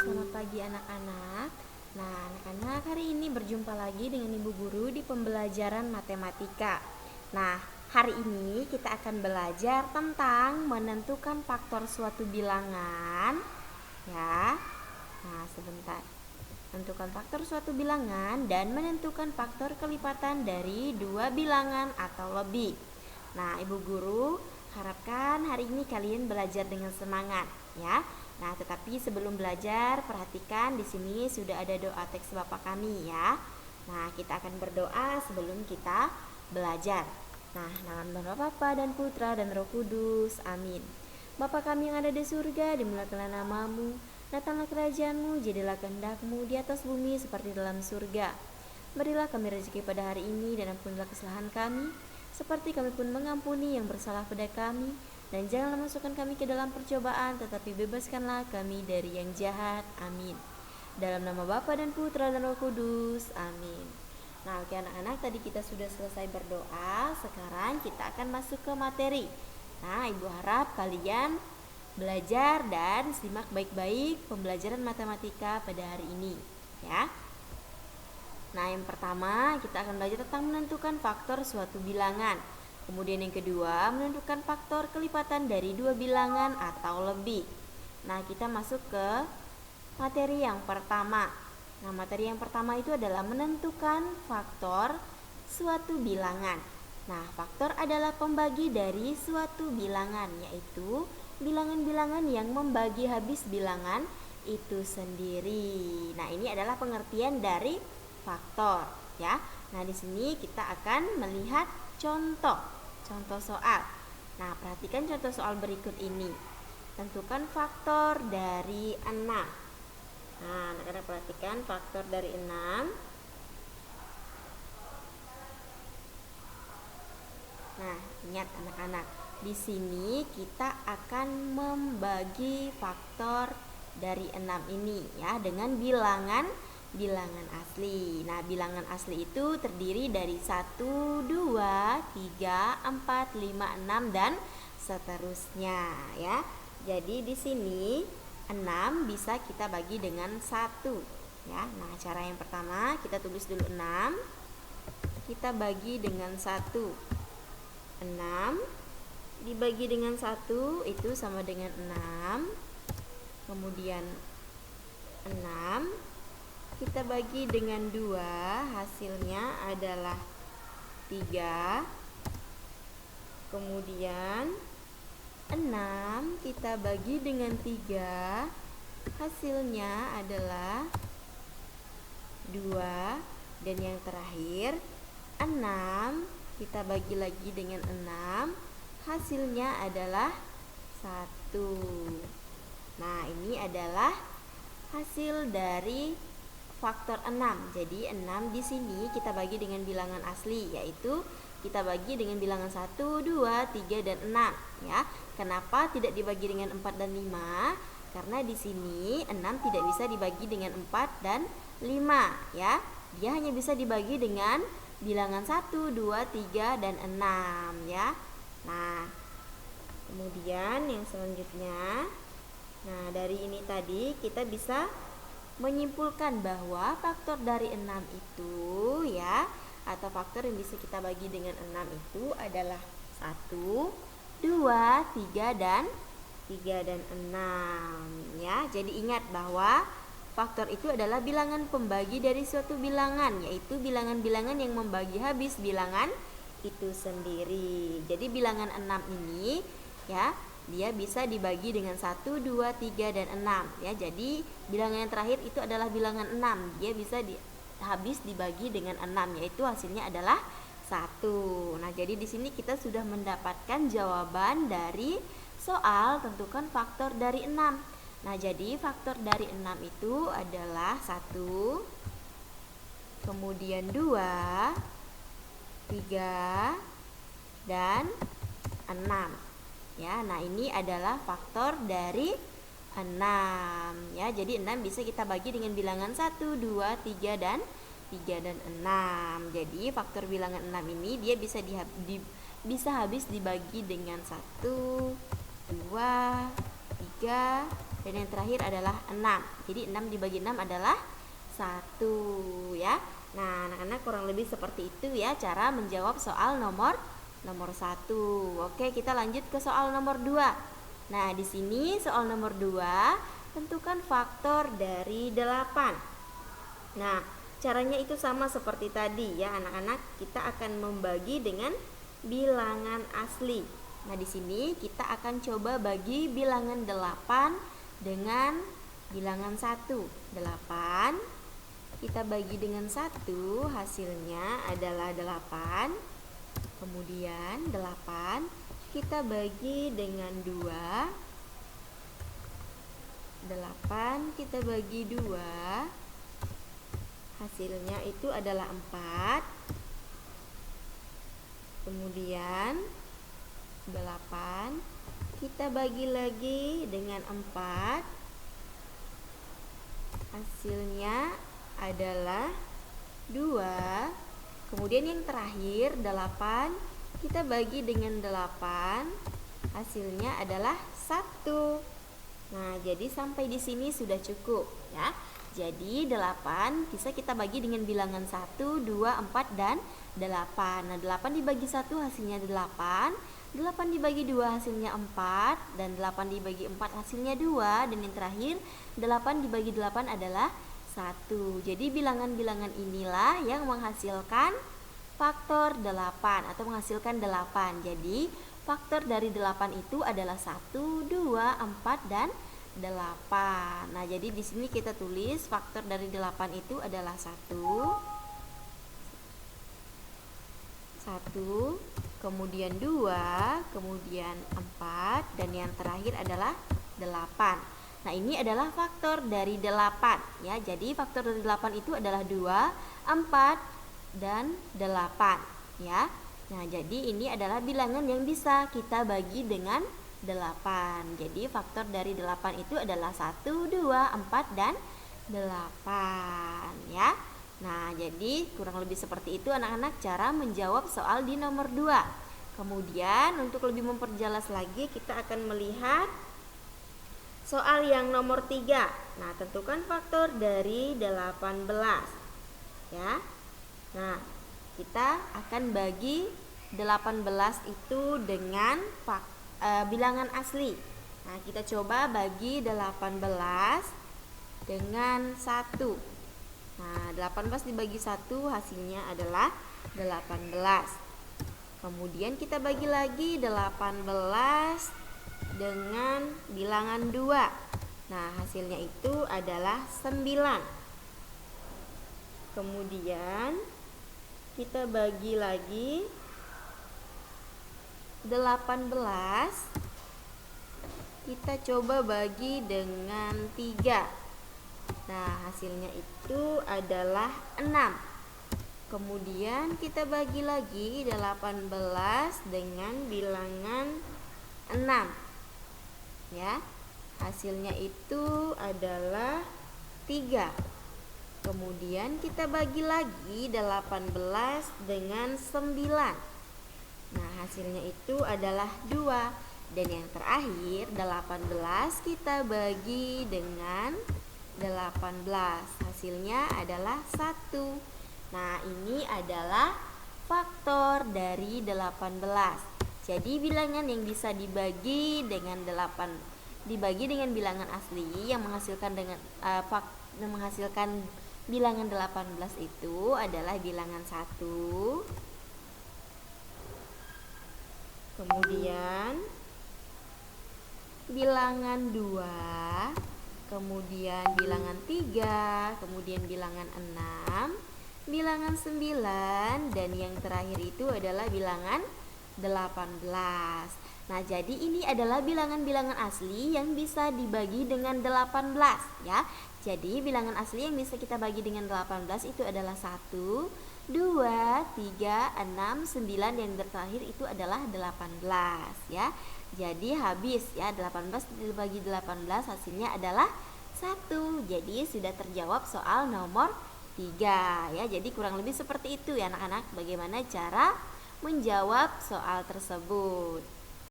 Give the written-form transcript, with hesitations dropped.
Selamat pagi anak-anak. Nah, anak-anak, hari ini berjumpa lagi dengan Ibu Guru di pembelajaran matematika. Nah, hari ini kita akan belajar tentang menentukan faktor suatu bilangan. Ya. Nah, sebentar. Menentukan faktor suatu bilangan dan menentukan faktor kelipatan dari dua bilangan atau lebih. Nah, Ibu Guru harapkan hari ini kalian belajar dengan semangat, ya. Nah, tetapi sebelum belajar, perhatikan di sini sudah ada doa teks Bapa kami, ya. Nah, kita akan berdoa sebelum kita belajar. Nah, dalam nama Bapa dan Putra dan Roh Kudus. Amin. Bapa kami yang ada di surga, dimuliakanlah namamu. Datanglah kerajaan-Mu, jadilah kehendak-Mu di atas bumi seperti dalam surga. Berilah kami rezeki pada hari ini dan ampunilah kesalahan kami, seperti kami pun mengampuni yang bersalah pada kami. Dan janganlah masukkan kami ke dalam percobaan, tetapi bebaskanlah kami dari yang jahat. Amin. Dalam nama Bapa dan Putra dan Roh Kudus. Amin. Nah, oke anak-anak, tadi kita sudah selesai berdoa. Sekarang kita akan masuk ke materi. Nah, Ibu harap kalian belajar dan simak baik-baik pembelajaran matematika pada hari ini, ya. Nah, yang pertama kita akan belajar tentang menentukan faktor suatu bilangan. Kemudian yang kedua, menentukan faktor kelipatan dari dua bilangan atau lebih. Nah, kita masuk ke materi yang pertama. Nah, materi yang pertama itu adalah menentukan faktor suatu bilangan. Nah, faktor adalah pembagi dari suatu bilangan, yaitu bilangan-bilangan yang membagi habis bilangan itu sendiri. Nah, ini adalah pengertian dari faktor, ya. Nah, di sini kita akan melihat contoh soal. Nah, perhatikan contoh soal berikut ini. Tentukan faktor dari 6. Nah, anak-anak perhatikan faktor dari 6. Nah, ingat anak-anak, di sini kita akan membagi faktor dari 6 ini, ya, dengan bilangan asli. Nah, bilangan asli itu terdiri dari 1, 2, 3, 4, 5, 6 dan seterusnya, ya. Jadi di sini 6 bisa kita bagi dengan 1, ya. Nah, cara yang pertama kita tulis dulu 6. Kita bagi dengan 1. 6 dibagi dengan 1 itu sama dengan 6. Kemudian 6 kita bagi dengan 2, hasilnya adalah 3. Kemudian 6 kita bagi dengan 3, hasilnya adalah 2. Dan yang terakhir 6 kita bagi lagi dengan 6, hasilnya adalah 1. Nah, ini adalah hasil dari faktor 6. Jadi 6 di sini kita bagi dengan bilangan asli, yaitu kita bagi dengan bilangan 1, 2, 3 dan 6, ya. Kenapa tidak dibagi dengan 4 dan 5? Karena di sini 6 tidak bisa dibagi dengan 4 dan 5, ya. Dia hanya bisa dibagi dengan bilangan 1, 2, 3 dan 6, ya. Nah, kemudian yang selanjutnya, nah, dari ini tadi kita bisa menyimpulkan bahwa faktor dari 6 itu, ya, atau faktor yang bisa kita bagi dengan 6 itu adalah 1, 2, 3 dan 6, ya. Jadi ingat bahwa faktor itu adalah bilangan pembagi dari suatu bilangan, yaitu bilangan-bilangan yang membagi habis bilangan itu sendiri. Jadi bilangan 6 ini, ya, dia bisa dibagi dengan 1, 2, 3 dan 6, ya. Jadi bilangan yang terakhir itu adalah bilangan 6. Dia bisa habis dibagi dengan 6, yaitu hasilnya adalah 1. Nah, jadi di sini kita sudah mendapatkan jawaban dari soal tentukan faktor dari 6. Nah, jadi faktor dari 6 itu adalah 1, kemudian 2, 3 dan 6. Ya, nah ini adalah faktor dari 6, ya. Jadi 6 bisa kita bagi dengan bilangan 1, 2, 3 dan 6. Jadi faktor bilangan 6 ini dia bisa habis dibagi dengan 1, 2, 3 dan yang terakhir adalah 6. Jadi 6 dibagi 6 adalah 1 ya. Nah, anak-anak kurang lebih seperti itu ya cara menjawab soal nomor 1. Oke, kita lanjut ke soal nomor 2. Nah, di sini soal nomor 2, tentukan faktor dari 8. Nah, caranya itu sama seperti tadi ya, anak-anak. Kita akan membagi dengan bilangan asli. Nah, di sini kita akan coba bagi bilangan 8 dengan bilangan 1. 8 kita bagi dengan 1, hasilnya adalah 8. Kemudian 8 kita bagi dengan 2. 8 kita bagi 2, hasilnya itu adalah 4. Kemudian 8 kita bagi lagi dengan 4, hasilnya adalah 2. Kemudian yang terakhir 8 kita bagi dengan 8, hasilnya adalah 1. Nah, jadi sampai di sini sudah cukup ya. Jadi 8 bisa kita bagi dengan bilangan 1, 2, 4 dan 8. Nah, 8 dibagi 1 hasilnya 8. 8 dibagi 2 hasilnya 4, dan 8 dibagi 4 hasilnya 2, dan yang terakhir 8 dibagi 8 adalah 1. Jadi bilangan-bilangan inilah yang menghasilkan faktor 8 atau menghasilkan 8. Jadi faktor dari 8 itu adalah 1, 2, 4 dan 8. Nah, jadi di sini kita tulis faktor dari 8 itu adalah 1, kemudian 2, kemudian 4, dan yang terakhir adalah 8. Nah, ini adalah faktor dari 8 ya. Jadi faktor dari 8 itu adalah 2, 4, dan 8 ya. Nah, jadi ini adalah bilangan yang bisa kita bagi dengan 8. Jadi faktor dari 8 itu adalah 1, 2, 4, dan 8 ya. Nah, jadi kurang lebih seperti itu anak-anak cara menjawab soal di nomor 2. Kemudian untuk lebih memperjelas lagi kita akan melihat soal yang nomor 3. Nah, tentukan faktor dari 18 ya. Nah, kita akan bagi 18 itu dengan bilangan asli. Nah, kita coba bagi 18 dengan 1. Nah, 18 dibagi 1 hasilnya adalah 18. Kemudian kita bagi lagi 18 dengan bilangan 2. Nah, hasilnya itu adalah 9. Kemudian kita bagi lagi 18, kita coba bagi dengan 3. Nah, hasilnya itu adalah 6. Kemudian kita bagi lagi 18 dengan bilangan 6 ya. Hasilnya itu adalah 3. Kemudian kita bagi lagi 18 dengan 9. Nah, hasilnya itu adalah 2. Dan yang terakhir 18 kita bagi dengan 18, hasilnya adalah 1. Nah, ini adalah faktor dari 18. Jadi bilangan yang bisa dibagi dengan 8 dibagi dengan bilangan asli yang menghasilkan bilangan 18 itu adalah bilangan 1, kemudian bilangan 2, kemudian bilangan 3, kemudian bilangan 6, bilangan 9, dan yang terakhir itu adalah bilangan 18. Nah, jadi ini adalah bilangan-bilangan asli yang bisa dibagi dengan 18 ya. Jadi bilangan asli yang bisa kita bagi dengan 18 itu adalah 1, 2, 3, 6, 9, dan yang terakhir itu adalah 18 ya. Jadi habis ya, 18 dibagi 18 hasilnya adalah 1. Jadi sudah terjawab soal nomor 3 ya. Jadi kurang lebih seperti itu ya anak-anak, bagaimana cara menjawab soal tersebut.